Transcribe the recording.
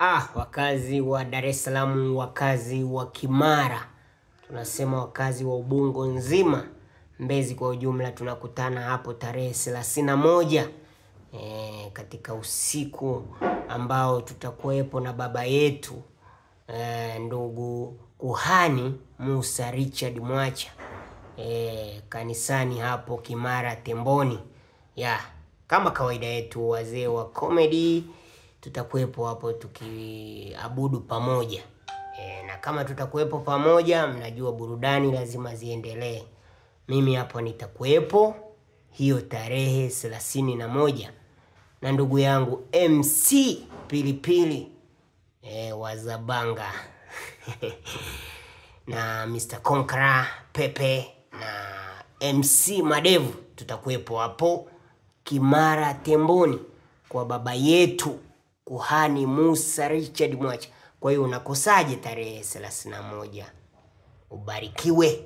Wakazi wa Dar es Salaam, wakazi wa Kimara, tunasema wakazi wa Ubungo nzima, Mbezi kwa ujumla, tunakutana hapo tarehe 31 katika usiku ambao tutakuwepo na baba yetu ndugu Kuhani Musa Richard Mwacha kanisani hapo Kimara Temboni. Kama kawaida yetu wazee wa comedy tutakuwepo hapo tukiabudu pamoja. Na kama tutakuwepo pamoja, mnajua burudani lazima ziendelee. Mimi hapo nitakuwepo hiyo tarehe 31 na ndugu yangu MC Pilipili wa Zabanga na Mr. Konkara Pepe na MC Madevu. Tutakuwepo hapo Kimara Temboni kwa baba yetu Kuhani Musa Richard Mwacha. Kwa hiyo unakosaje tarehe 31? Ubarikiwe.